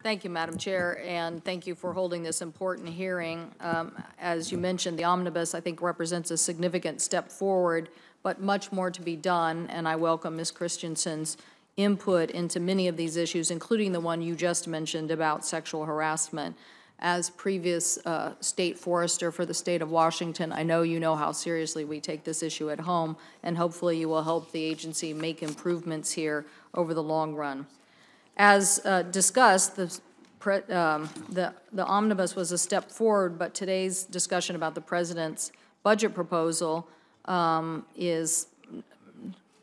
Thank you, Madam Chair, and thank you for holding this important hearing. As you mentioned, the omnibus, I think, represents a significant step forward, but much more to be done, and I welcome Ms. Christensen's input into many of these issues, including the one you just mentioned about sexual harassment. As previous state forester for the state of Washington, I know you know how seriously we take this issue at home, and hopefully you will help the agency make improvements here over the long run. As discussed, the omnibus was a step forward, but today's discussion about the President's budget proposal is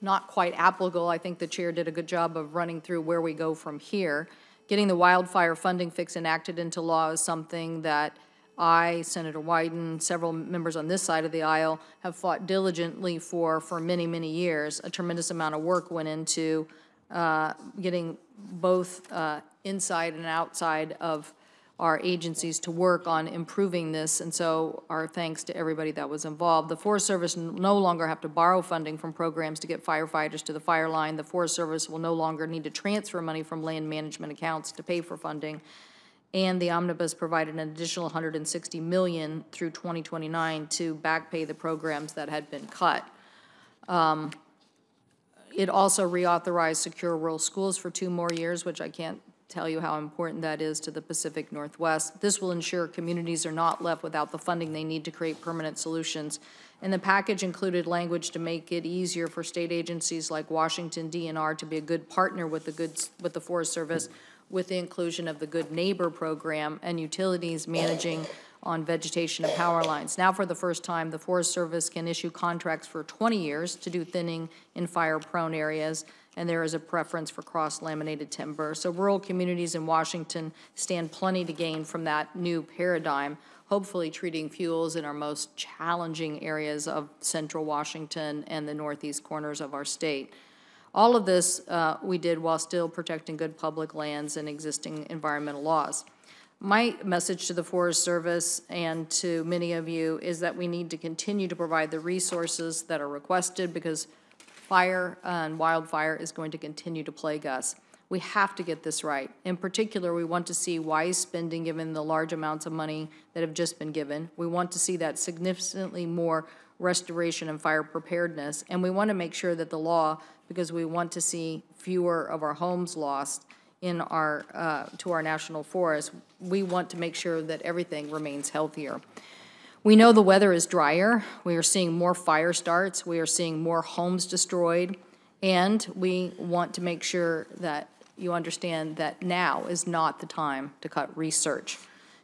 not quite applicable. I think the Chair did a good job of running through where we go from here. Getting the Wildfire Funding Fix enacted into law is something that I, Senator Wyden, several members on this side of the aisle have fought diligently for many, many years. A tremendous amount of work went into getting both inside and outside of our agencies to work on improving this, and so our thanks to everybody that was involved. The Forest Service no longer have to borrow funding from programs to get firefighters to the fire line. The Forest Service will no longer need to transfer money from land management accounts to pay for funding, and the omnibus provided an additional $160 million through 2029 to back pay the programs that had been cut. It also reauthorized secure rural schools for 2 more years, which I can't tell you how important that is to the Pacific Northwest. This will ensure communities are not left without the funding they need to create permanent solutions. And the package included language to make it easier for state agencies like Washington DNR to be a good partner with the Forest Service, with the inclusion of the Good Neighbor program and utilities managing on vegetation and power lines. Now, for the first time, the Forest Service can issue contracts for 20 years to do thinning in fire-prone areas, and there is a preference for cross-laminated timber. So rural communities in Washington stand plenty to gain from that new paradigm, hopefully treating fuels in our most challenging areas of central Washington and the northeast corners of our state. All of this we did while still protecting good public lands and existing environmental laws. My message to the Forest Service and to many of you is that we need to continue to provide the resources that are requested, because fire and wildfire is going to continue to plague us. We have to get this right. In particular, we want to see wise spending given the large amounts of money that have just been given. We want to see that significantly more restoration and fire preparedness, and we want to make sure that the law, because we want to see fewer of our homes lost in our to our national forests, we want to make sure that everything remains healthier. We know the weather is drier. We are seeing more fire starts. We are seeing more homes destroyed. And we want to make sure that you understand that now is not the time to cut research.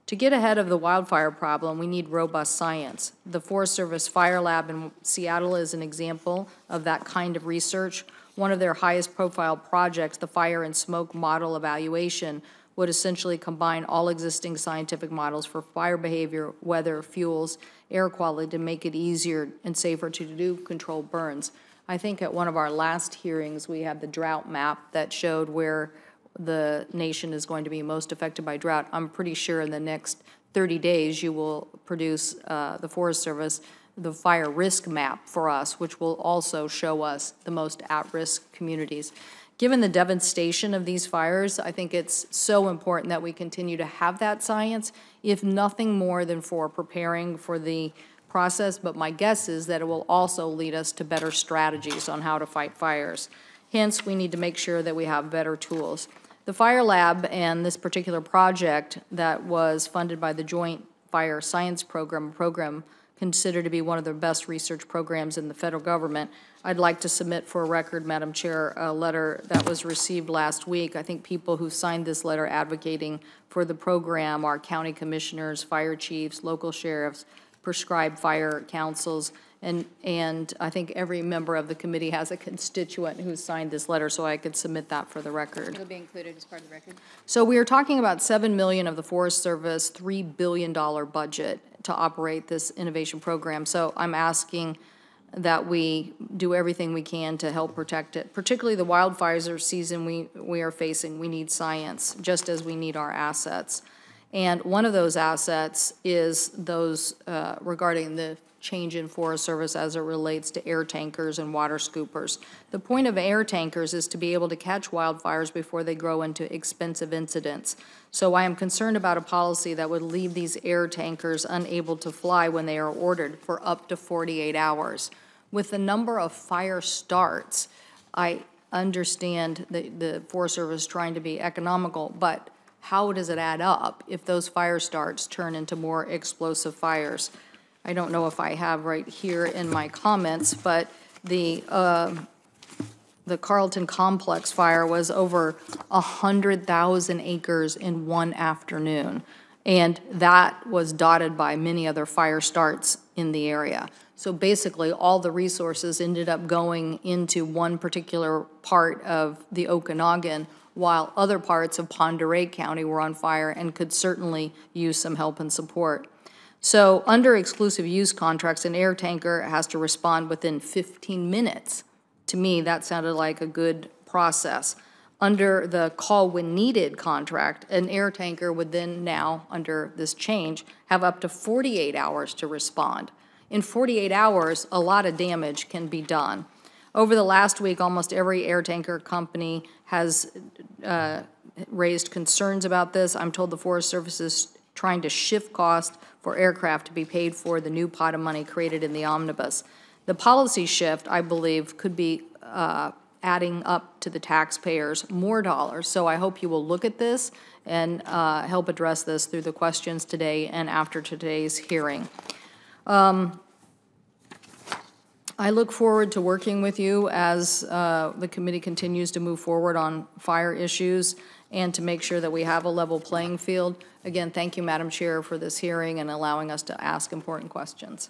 To get ahead of the wildfire problem, we need robust science. The Forest Service Fire Lab in Seattle is an example of that kind of research. One of their highest profile projects, the Fire and Smoke Model Evaluation, would essentially combine all existing scientific models for fire behavior, weather, fuels, air quality to make it easier and safer to do controlled burns. I think at one of our last hearings we had the drought map that showed where the nation is going to be most affected by drought. I'm pretty sure in the next 30 days you will produce, the Forest Service, the fire risk map for us, which will also show us the most at-risk communities. Given the devastation of these fires, I think it's so important that we continue to have that science, if nothing more than for preparing for the process, but my guess is that it will also lead us to better strategies on how to fight fires. Hence, we need to make sure that we have better tools. The Fire Lab and this particular project that was funded by the Joint Fire Science Program considered to be one of the best research programs in the federal government. I'd like to submit for a record, Madam Chair, a letter that was received last week. I think people who signed this letter advocating for the program are county commissioners, fire chiefs, local sheriffs, prescribed fire councils, and I think every member of the committee has a constituent who signed this letter, so I could submit that for the record. It'll be included as part of the record. So we are talking about $7 million of the Forest Service $3 billion budget to operate this innovation program. So I'm asking that we do everything we can to help protect it, particularly the wildfires season we are facing. We need science, just as we need our assets. And one of those assets is those regarding the change in Forest Service as it relates to air tankers and water scoopers. The point of air tankers is to be able to catch wildfires before they grow into expensive incidents. So I am concerned about a policy that would leave these air tankers unable to fly when they are ordered for up to 48 hours. With the number of fire starts, I understand the Forest Service trying to be economical, but how does it add up if those fire starts turn into more explosive fires? I don't know if I have right here in my comments, but the Carlton Complex fire was over 100,000 acres in one afternoon, and that was dotted by many other fire starts in the area. So basically, all the resources ended up going into one particular part of the Okanagan, while other parts of Pend Oreille County were on fire and could certainly use some help and support. So under exclusive use contracts, an air tanker has to respond within 15 minutes. To me, that sounded like a good process. Under the call when needed contract, an air tanker would then now, under this change, have up to 48 hours to respond. In 48 hours, a lot of damage can be done. Over the last week, almost every air tanker company has raised concerns about this. I'm told the Forest Service is trying to shift cost for aircraft to be paid for the new pot of money created in the omnibus. The policy shift, I believe, could be adding up to the taxpayers more dollars. So I hope you will look at this and help address this through the questions today and after today's hearing. I look forward to working with you as the committee continues to move forward on fire issues and to make sure that we have a level playing field. Again, thank you, Madam Chair, for this hearing and allowing us to ask important questions.